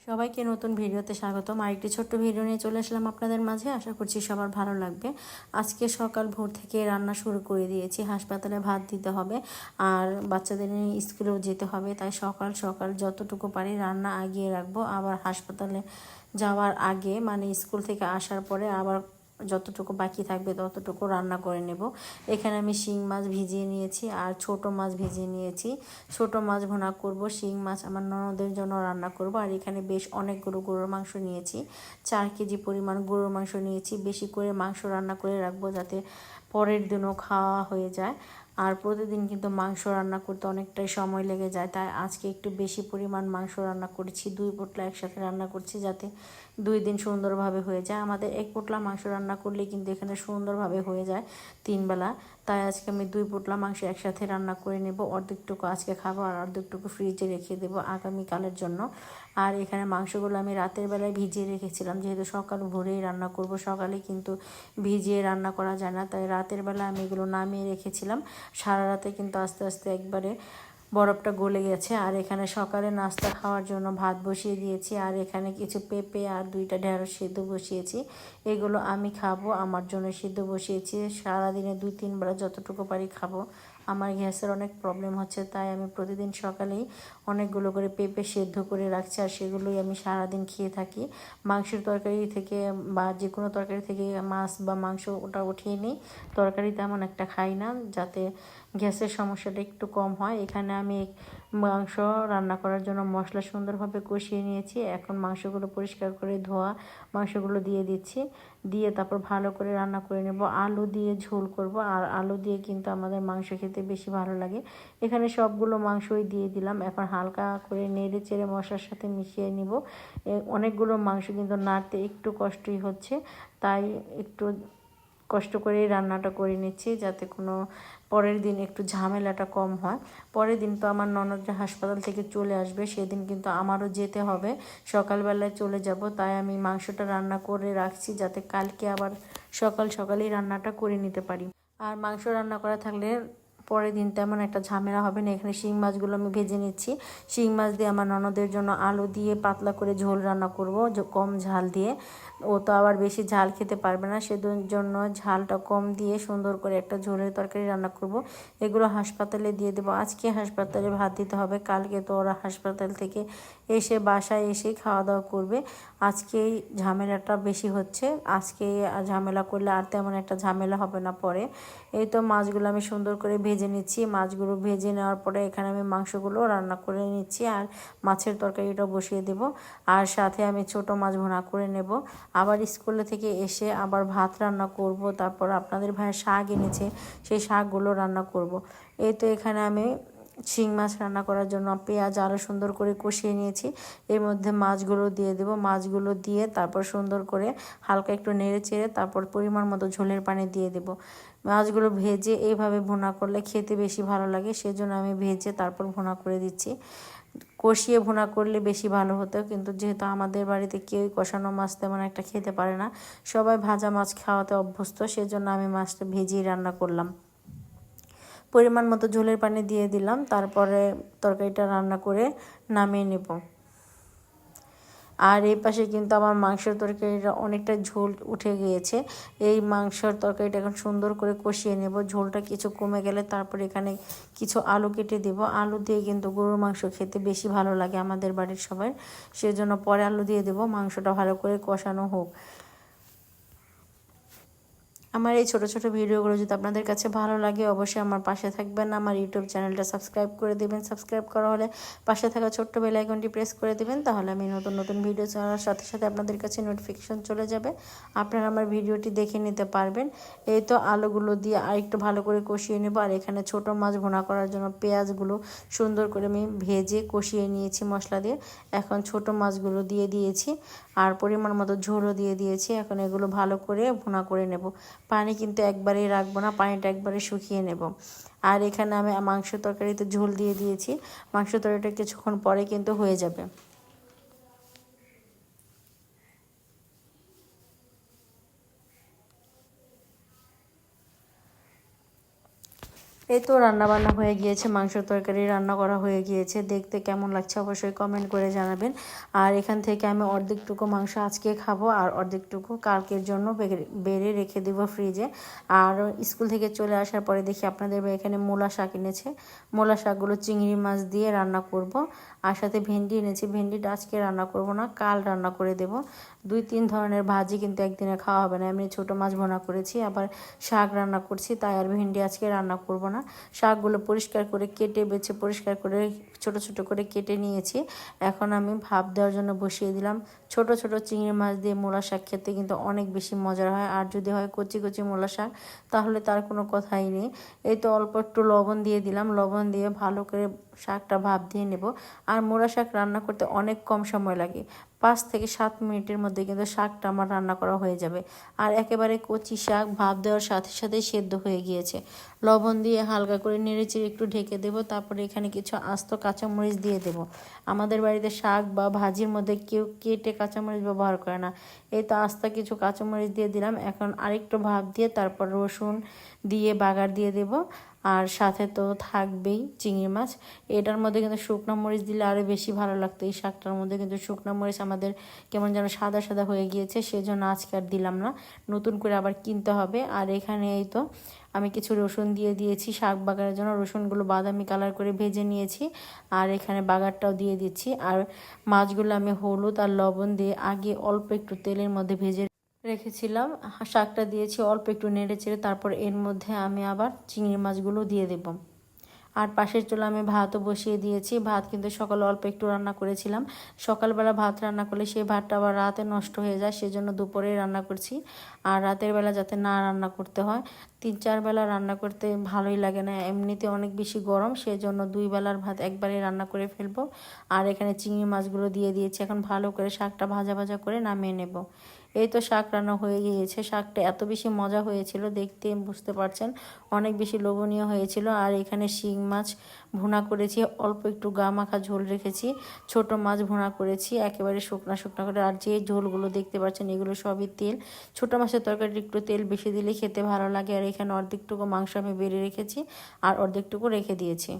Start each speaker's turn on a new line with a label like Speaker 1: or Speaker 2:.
Speaker 1: সবাইকে নতুন ভিডিওতে স্বাগতম। আরেকটি ছোট্ট ভিডিও নিয়ে চলে আসলাম আপনাদের মাঝে। আশা করছি সবার ভালো লাগবে। আজকে সকাল ভোর থেকে রান্না শুরু করে দিয়েছি। হাসপাতালে ভাত দিতে হবে আর বাচ্চাদের নিয়ে স্কুলেও যেতে হবে, তাই সকাল সকাল যতটুকু পারি রান্না আগিয়ে রাখবো। আবার হাসপাতালে যাওয়ার আগে মানে স্কুল থেকে আসার পরে আবার যতটুকু বাকি থাকবে ততটুকু রান্না করে নেব। এখানে আমি শিং মাছ ভিজিয়ে নিয়েছি আর ছোট মাছ ভিজিয়ে নিয়েছি। ছোট মাছ ভুনা করব, শিং মাছ আমার ননদের জন্য রান্না করব। আর এখানে বেশ অনেকগুলো গরুর মাংস নিয়েছি, 4 কেজি পরিমাণ গরুর মাংস নিয়েছি। বেশি করে মাংস রান্না করে রাখবো যাতে পরের দিনও খাওয়া হয়ে যায়। আর প্রতিদিন কিন্তু মাংস রান্না করতে অনেকটাই সময় লেগে যায়, তাই আজকে একটু বেশি পরিমাণ মাংস রান্না করেছি। 2 পোটলা একসাথে রান্না করছি যাতে 2 দিন সুন্দরভাবে হয়ে যায়। আমাদের 1 পোটলা মাংস রান্না করলে কিন্তু এখানে সুন্দরভাবে হয়ে যায় 3 বেলা। তাই আজকে আমি 2 পোটলা মাংস একসাথে রান্না করে নেব। অর্ধেকটুকু আজকে খাবো আর অর্ধেকটুকু ফ্রিজে রেখে দেবো আগামীকালের জন্য। আর এখানে মাংসগুলো আমি রাতের বেলায় ভিজিয়ে রেখেছিলাম, যেহেতু সকাল ভোরেই রান্না করব। সকালে কিন্তু ভিজিয়ে রান্না করা যায় না, তাই রাতের বেলা আমি এগুলো নামিয়ে রেখেছিলাম। সারা রাতে কিন্তু আস্তে আস্তে একবারে বরফটা গলে গেছে। আর এখানে সকালে নাস্তা খাওয়ার জন্য ভাত বসিয়ে দিয়েছি। আর এখানে কিছু পেঁপে আর 2টা ঢেঁড়স সিদ্ধ বসিয়েছি। এগুলো আমি খাবো, আমার জন্য সিদ্ধ বসিয়েছি। সারাদিনে 2-3 বেলা যতটুকু পারি খাবো। আমার গ্যাসের অনেক প্রবলেম হচ্ছে, তাই আমি প্রতিদিন সকালেই অনেকগুলো করে পেঁপে সেদ্ধ করে রাখছি আর সেগুলোই আমি সারাদিন খেয়ে থাকি। মাংসের তরকারি থেকে বা যে কোনো তরকারি থেকে মাছ বা মাংস ওটা উঠিয়ে নিই, তরকারি তেমন একটা খাই না যাতে গ্যাসের সমস্যাটা একটু কম হয়। এখানে আমি মাংস রান্না করার জন্য মশলা সুন্দরভাবে কষিয়ে নিয়েছি। এখন মাংসগুলো পরিষ্কার করে ধোয়া মাংসগুলো দিয়ে দিচ্ছি, দিয়ে তারপর ভালো করে রান্না করে নেব। আলু দিয়ে ঝোল করব, আর আলু দিয়ে কিন্তু আমাদের মাংস খেতে বেশি ভালো লাগে। এখানে সবগুলো মাংসই দিয়ে দিলাম। এখন হালকা করে নেড়ে চেড়ে মশলার সাথে মিশিয়ে নিব। অনেকগুলো মাংস কিন্তু নাড়তে একটু কষ্টই হচ্ছে, তাই একটু কষ্ট করেই রান্নাটা করে নিচ্ছি যাতে কোনো পরের দিন একটু ঝামেলাটা কম হয়। পরের দিন তো আমার ননদরা হাসপাতাল থেকে চলে আসবে, সেদিন কিন্তু আমারও যেতে হবে। সকালবেলায় চলে যাব, তাই আমি মাংসটা রান্না করে রাখছি যাতে কালকে আবার সকাল সকালেই রান্নাটা করে নিতে পারি। আর মাংস রান্না করা থাকলে পরের দিন তেমন একটা ঝামেলা হবে না। এখানে শিং মাছগুলো আমি ভেজে নিচ্ছি। শিং মাছ দিয়ে আমার ননদের জন্য আলু দিয়ে পাতলা করে ঝোল রান্না করব, কম ঝাল দিয়ে। ও তো আবার বেশি ঝাল খেতে পারবে না, সেজন্য ঝালটা কম দিয়ে সুন্দর করে একটা ঝোলের তরকারি রান্না করব। এগুলো হাসপাতালে দিয়ে দেবো। আজকে হাসপাতালে ভাত দিতে হবে, কালকে তো ওরা হাসপাতাল থেকে এসে বাসায় এসে খাওয়া দাওয়া করবে। আজকেই ঝামেলাটা বেশি হচ্ছে, আজকে ঝামেলা করলে আর তেমন একটা ঝামেলা হবে না পরে। এই তো মাছগুলো আমি সুন্দর করে ভেজে নিচ্ছি। মাছগুলো ভেজে নেওয়ার পরে এখানে আমি মাংসগুলো রান্না করে নিচ্ছি আর মাছের তরকারিটাও বসিয়ে দেব। আর সাথে আমি ছোট মাছ ভুনা করে নেব। আবার স্কুলে থেকে এসে আবার ভাত রান্না করব, তারপর আপনাদের ভাইয়ের শাক এনেছে, সেই শাকগুলো রান্না করব। এই তো এখানে আমি শিং মাছ রান্না করার জন্য পেঁয়াজ আরও সুন্দর করে কষিয়ে নিয়েছি। এর মধ্যে মাছগুলো দিয়ে দেব। মাছগুলো দিয়ে তারপর সুন্দর করে হালকা একটু নেড়ে চেড়ে তারপর পরিমাণ মতো ঝোলের পানি দিয়ে দেব। মাছগুলো ভেজে এইভাবে ভুনা করলে খেতে বেশি ভালো লাগে, সেজন্য আমি ভেজে তারপর ভুনা করে দিচ্ছি। কষিয়ে ভুনা করলে বেশি ভালো হতো, কিন্তু যেহেতু আমাদের বাড়িতে কেউই কষানো মাছ তেমন একটা খেতে পারে না, সবাই ভাজা মাছ খাওয়াতে অভ্যস্ত, সেজন্য আমি মাছটা ভেজেই রান্না করলাম। পরিমাণ মতো ঝোলের পানি দিয়ে দিলাম, তারপরে তরকারিটা রান্না করে নামিয়ে নেব। আর এই পাশে কিন্তু আমার মাংসের তরকারিটা অনেকটা ঝোল উঠে গিয়েছে। এই মাংসের তরকারিটা এখন সুন্দর করে কষিয়ে নেব। ঝোলটা কিছু কমে গেলে তারপর এখানে কিছু আলু কেটে দেব। আলু দিয়ে কিন্তু গরুর মাংস খেতে বেশি ভালো লাগে আমাদের বাড়ির সবাই, সেজন্য পরে আলু দিয়ে দেব। মাংসটা ভালো করে কষানো হোক। আমার এই ছোট ছোট ভিডিওগুলো যদি আপনাদের কাছে ভালো লাগে অবশ্যই আমার পাশে থাকবেন। আমার ইউটিউব চ্যানেলটা সাবস্ক্রাইব করে দেবেন। সাবস্ক্রাইব করা হলে পাশে থাকা ছোট্ট বেল আইকনটি প্রেস করে দেবেন, তাহলে আমি নতুন নতুন ভিডিও ছাড়ার সাথে সাথে আপনাদের কাছে নোটিফিকেশন চলে যাবে, আপনারা আমার ভিডিওটি দেখে নিতে পারবেন। এই তো আলুগুলো দিয়ে আরেকটু ভালো করে কষিয়ে নেব। আর এখানে ছোট মাছ ভুনা করার জন্য পেঁয়াজগুলো সুন্দর করে আমি ভেজে কষিয়ে নিয়েছি মশলা দিয়ে। এখন ছোট মাছগুলো দিয়ে দিয়েছি আর পরিমাণ মতো ঝোলও দিয়ে দিয়েছি। এখন এগুলো ভালো করে ভুনা করে নেব। পানি কিন্তু একবারেই রাখবো না, পানিটা একবারে শুকিয়ে নেব। আর এখানে আমি মাংস তরকারিতে ঝোল দিয়ে দিয়েছি। মাংস তরকারিটা কিছুক্ষণ পরে কিন্তু হয়ে যাবে। এই তো রান্না বান্না হয়ে গিয়েছে, মাংস তরকারি রান্না করা হয়ে গিয়েছে। দেখতে কেমন লাগছে অবশ্যই কমেন্ট করে জানাবেন। আর এখান থেকে আমি অর্ধেকটুকু মাংস আজকে খাবো আর অর্ধেকটুকু কালকের জন্য বেড়ে রেখে দেবো ফ্রিজে। আর স্কুল থেকে চলে আসার পরে দেখি আপনাদের এখানে মূলা শাক এনেছে। মূলা শাকগুলো চিংড়ি মাছ দিয়ে রান্না করব। আর সাথে ভেন্ডি এনেছি, ভেন্ডিটা আজকে রান্না করব না, কাল রান্না করে দেব। 2-3 ধরনের ভাজি কিন্তু একদিনে খাওয়া হবে না। এমনি ছোটো মাছ ভোনা করেছি, আবার শাক রান্না করছি, তাই আর ভেন্ডি আজকে রান্না করব না। শাকগুলো পরিষ্কার করে কেটে বেছে পরিষ্কার করে ছোট ছোট করে কেটে নিয়েছি। এখন আমি ভাপ দেওয়ার জন্য বসিয়ে দিলাম। ছোট ছোট চিংড়ি মাছ দিয়ে মূলা শাক খেতে কিন্তু অনেক বেশি মজার হয়। আর যদি হয় কচি কচি মূলা শাক, তাহলে তার কোনো কথাই নেই। এই তো অল্প একটু লবণ দিয়ে দিলাম, লবণ দিয়ে ভালো করে শাকটা ভাপ দিয়ে নেব। আর মূলা শাক রান্না করতে অনেক কম সময় লাগে, 5 থেকে 7 মিনিটের মধ্যে কিন্তু শাকটা আমার রান্না করা হয়ে যাবে। আর একেবারে কচি শাক ভাপ দেওয়ার সাথে সাথেই সেদ্ধ হয়ে গিয়েছে। লবণ দিয়ে হালকা করে নেড়েচেড়ে একটু ঢেকে দেব। তারপরে এখানে কিছু আস্ত কাঁচামরিচ দিয়ে দেব। আমাদের বাড়িতে শাক বা ভাজির মধ্যে কেউ কেটে কাঁচামরিচ ব্যবহার করে না। এই তো আস্ত কিছু কাঁচামরিচ দিয়ে দিলাম। এখন আরেকটু ভাপ দিয়ে তারপর রসুন দিয়ে বাগার দিয়ে দেব। আর সাথে তো থাকবেই চিংড়ি মাছ। এটার মধ্যে কিন্তু শুকনো মরিচ দিলে আরও বেশি ভালো লাগতো। এই শাকটার মধ্যে কিন্তু শুকনো মরিচ আমাদের কেমন যেন সাদা সাদা হয়ে গিয়েছে, সেজন্য আজকে আর দিলাম না, নতুন করে আবার কিনতে হবে। আর এখানে এই তো আমি কিছু রসুন দিয়ে দিয়েছি শাক বাগারের জন্য। রসুনগুলো বাদামি কালার করে ভেজে নিয়েছি, আর এখানে বাগারটাও দিয়ে দিচ্ছি। আর মাছগুলো আমি হলুদ আর লবণ দিয়ে আগে অল্প একটু তেলের মধ্যে ভেজে রেখেছিলাম। শাকটা দিয়েছি, অল্প একটু নেড়ে চেড়ে তারপর এর মধ্যে আমি আবার চিংড়ি মাছগুলো দিয়ে দেব। আর পাশের চুলা আমি ভাতও বসিয়ে দিয়েছি। ভাত কিন্তু সকালে অল্প একটু রান্না করেছিলাম। সকালবেলা ভাত রান্না করলে সেই ভাতটা আবার রাতে নষ্ট হয়ে যায়, সেজন্য দুপুরেই রান্না করছি। আর রাতের বেলা যাতে না রান্না করতে হয়, 3-4 বেলা রান্না করতে ভালোই লাগে না, এমনিতে অনেক বেশি গরম, সেজন্য 2 বেলার ভাত একবারে রান্না করে ফেলবো। আর এখানে চিংড়ি মাছগুলো দিয়ে দিয়েছি। এখন ভালো করে শাকটা ভাজা ভাজা করে নামিয়ে নেব। এই তো শাক রান্না হয়ে গিয়েছে। শাকটা এত বেশি মজা হয়েছিল, দেখতে বুঝতে পারছেন অনেক বেশি লোভনীয় হয়েছিল। আর এখানে শিং মাছ ভুনা করেছি, অল্প একটু গা মাখা ঝোল রেখেছি। ছোট মাছ ভুনা করেছি একেবারে শুকনা শুকনা করে। আর যে ঝোলগুলো দেখতে পাচ্ছেন এগুলো সবই তেল। ছোট মাছের তরকারি একটু তেল বেশি দিলে খেতে ভালো লাগে। আর এখানে অর্ধেকটুকু মাংস আমি বেড়ে রেখেছি আর অর্ধেকটুকু রেখে দিয়েছি।